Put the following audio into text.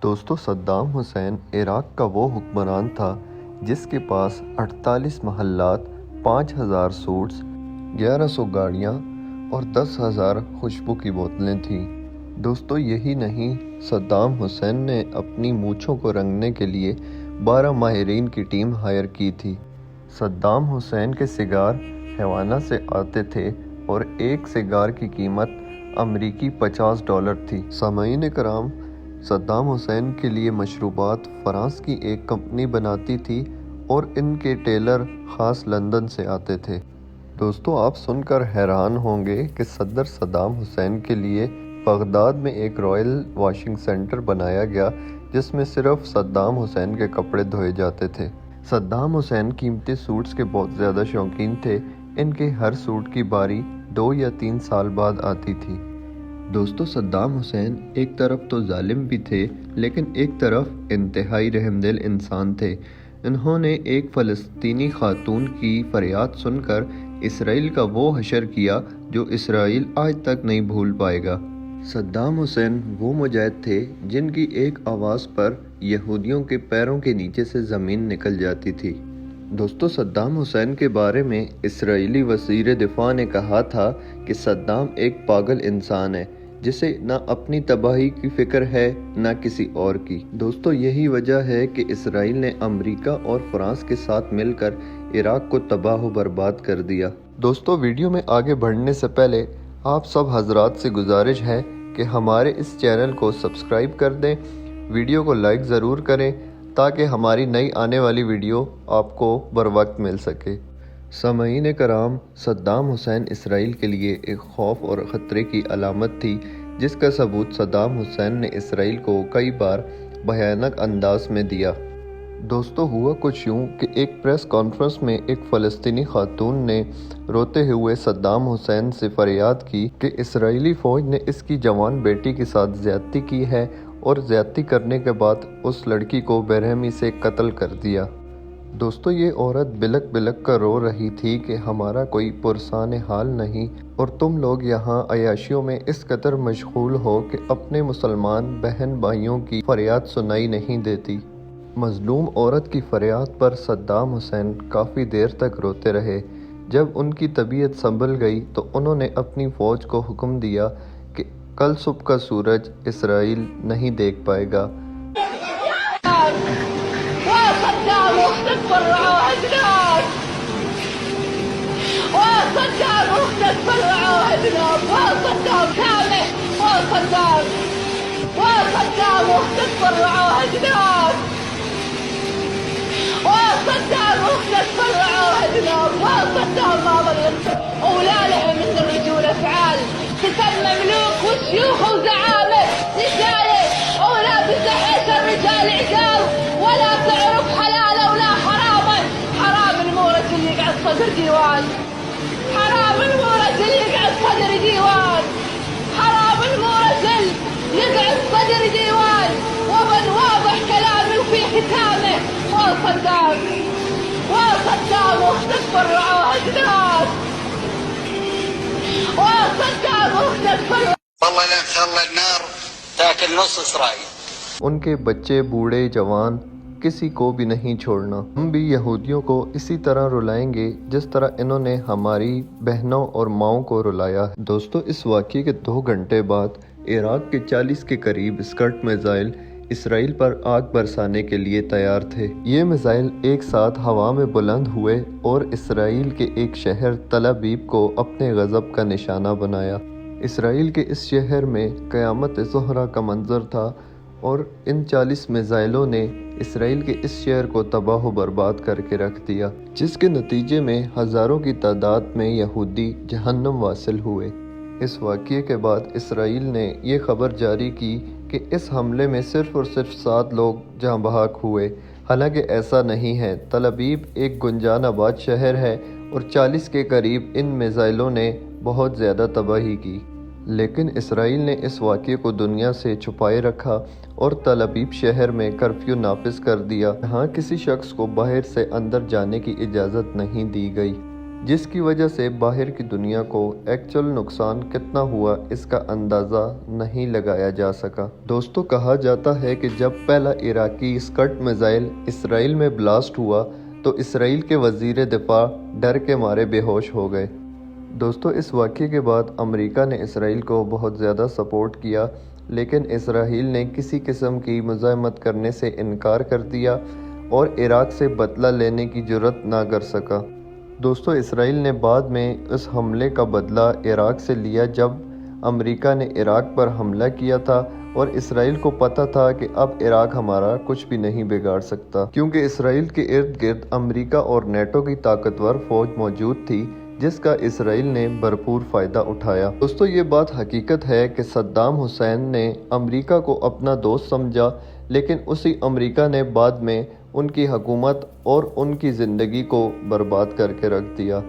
دوستو Saddam Hussein Iraq کا وہ حکمران تھا جس کے پاس 48 محلات، 5000 سوٹس، 1100 گاڑیاں اور 10,000 خوشبو کی بوتلیں تھیں۔ دوستو یہی نہیں، صدام حسین نے اپنی مونچھوں کو رنگنے کے لیے 12 ماہرین کی ٹیم ہائر کی تھی۔ صدام حسین کے سگار ہیوانا سے آتے تھے اور ایک سگار کی قیمت امریکی $50 تھی۔ سامعین کرام، صدام حسین کے لیے مشروبات فرانس کی ایک کمپنی بناتی تھی اور ان کے ٹیلر خاص لندن سے آتے تھے۔ دوستو آپ سن کر حیران ہوں گے کہ صدر صدام حسین کے لیے بغداد میں ایک رائل واشنگ سینٹر بنایا گیا جس میں صرف صدام حسین کے کپڑے دھوئے جاتے تھے۔ صدام حسین قیمتی سوٹس کے بہت زیادہ شوقین تھے۔ ان کے ہر سوٹ کی باری 2 یا 3 سال بعد آتی تھی۔ دوستو صدام حسین ایک طرف تو ظالم بھی تھے لیکن ایک طرف انتہائی رحم دل انسان تھے۔ انہوں نے ایک فلسطینی خاتون کی فریاد سن کر اسرائیل کا وہ حشر کیا جو اسرائیل آج تک نہیں بھول پائے گا۔ صدام حسین وہ مجاہد تھے جن کی ایک آواز پر یہودیوں کے پیروں کے نیچے سے زمین نکل جاتی تھی۔ دوستو صدام حسین کے بارے میں اسرائیلی وزیر دفاع نے کہا تھا کہ صدام ایک پاگل انسان ہے جسے نہ اپنی تباہی کی فکر ہے نہ کسی اور کی۔ دوستو یہی وجہ ہے کہ اسرائیل نے امریکہ اور فرانس کے ساتھ مل کر عراق کو تباہ و برباد کر دیا۔ دوستو ویڈیو میں آگے بڑھنے سے پہلے آپ سب حضرات سے گزارش ہے کہ ہمارے اس چینل کو سبسکرائب کر دیں، ویڈیو کو لائک ضرور کریں تاکہ ہماری نئی آنے والی ویڈیو آپ کو بر وقت مل سکے۔ سامعین کرام، صدام حسین اسرائیل کے لیے ایک خوف اور خطرے کی علامت تھی جس کا ثبوت صدام حسین نے اسرائیل کو کئی بار بھیانک انداز میں دیا۔ دوستو ہوا کچھ یوں کہ ایک پریس کانفرنس میں ایک فلسطینی خاتون نے روتے ہوئے صدام حسین سے فریاد کی کہ اسرائیلی فوج نے اس کی جوان بیٹی کے ساتھ زیادتی کی ہے اور زیادتی کرنے کے بعد اس لڑکی کو بے رحمی سے قتل کر دیا۔ دوستو یہ عورت بلک بلک کر رو رہی تھی کہ ہمارا کوئی پرسان حال نہیں اور تم لوگ یہاں عیاشیوں میں اس قدر مشغول ہو کہ اپنے مسلمان بہن بھائیوں کی فریاد سنائی نہیں دیتی۔ مظلوم عورت کی فریاد پر صدام حسین کافی دیر تک روتے رہے۔ جب ان کی طبیعت سنبھل گئی تو انہوں نے اپنی فوج کو حکم دیا کہ کل صبح کا سورج اسرائیل نہیں دیکھ پائے گا۔ أولادهم من الرجول أفعال قتال مملوك وشيوخ وزعامة رجالة أولاد بتحيش الرجال عقال ولا تعرف حلال ولا حراما. حرام المورد اللي يقعد صدر ديوان، حرام المورد اللي يقعد صدر ديوان، حرام المورد اللي يقعد صدر ديوان. ومن واضح كلامي وفي ختامه وصدام واختف الرعاة ناس وصدام واختف والله لا ان شاء الله النار تاكل نص اسرائيل۔ ان کے بچے، بوڑھے، جوان کسی کو بھی نہیں چھوڑنا۔ ہم بھی یہودیوں کو اسی طرح رلائیں گے جس طرح انہوں نے ہماری بہنوں اور ماؤں کو رلایا ہے۔ دوستو اس واقعے کے 2 گھنٹے بعد عراق کے 40 کے قریب اسکرٹ میزائل اسرائیل پر آگ برسانے کے لیے تیار تھے۔ یہ میزائل ایک ساتھ ہوا میں بلند ہوئے اور اسرائیل کے ایک شہر تل ابیب کو اپنے غضب کا نشانہ بنایا۔ اسرائیل کے اس شہر میں قیامت زہرا کا منظر تھا اور ان 40 میزائلوں نے اسرائیل کے اس شہر کو تباہ و برباد کر کے رکھ دیا، جس کے نتیجے میں ہزاروں کی تعداد میں یہودی جہنم واصل ہوئے۔ اس واقعے کے بعد اسرائیل نے یہ خبر جاری کی کہ اس حملے میں صرف اور صرف 7 لوگ جاں بحق ہوئے، حالانکہ ایسا نہیں ہے۔ تل ابیب ایک گنجان آباد شہر ہے اور 40 کے قریب ان میزائلوں نے بہت زیادہ تباہی کی، لیکن اسرائیل نے اس واقعے کو دنیا سے چھپائے رکھا اور تل ابیب شہر میں کرفیو نافذ کر دیا۔ یہاں کسی شخص کو باہر سے اندر جانے کی اجازت نہیں دی گئی۔ جس کی وجہ سے باہر کی دنیا کو ایکچوئل نقصان کتنا ہوا اس کا اندازہ نہیں لگایا جا سکا۔ دوستو کہا جاتا ہے کہ جب پہلا عراقی اسکٹ میزائل اسرائیل میں بلاسٹ ہوا تو اسرائیل کے وزیر دفاع ڈر کے مارے بے ہوش ہو گئے۔ دوستو اس واقعے کے بعد امریکہ نے اسرائیل کو بہت زیادہ سپورٹ کیا، لیکن اسرائیل نے کسی قسم کی مزاحمت کرنے سے انکار کر دیا اور عراق سے بدلہ لینے کی جرات نہ کر سکا۔ دوستو اسرائیل نے بعد میں اس حملے کا بدلہ عراق سے لیا جب امریکہ نے عراق پر حملہ کیا تھا، اور اسرائیل کو پتہ تھا کہ اب عراق ہمارا کچھ بھی نہیں بگاڑ سکتا، کیونکہ اسرائیل کے ارد گرد امریکہ اور نیٹو کی طاقتور فوج موجود تھی جس کا اسرائیل نے بھرپور فائدہ اٹھایا۔ دوستو یہ بات حقیقت ہے کہ صدام حسین نے امریکہ کو اپنا دوست سمجھا، لیکن اسی امریکہ نے بعد میں ان کی حکومت اور ان کی زندگی کو برباد کر کے رکھ دیا۔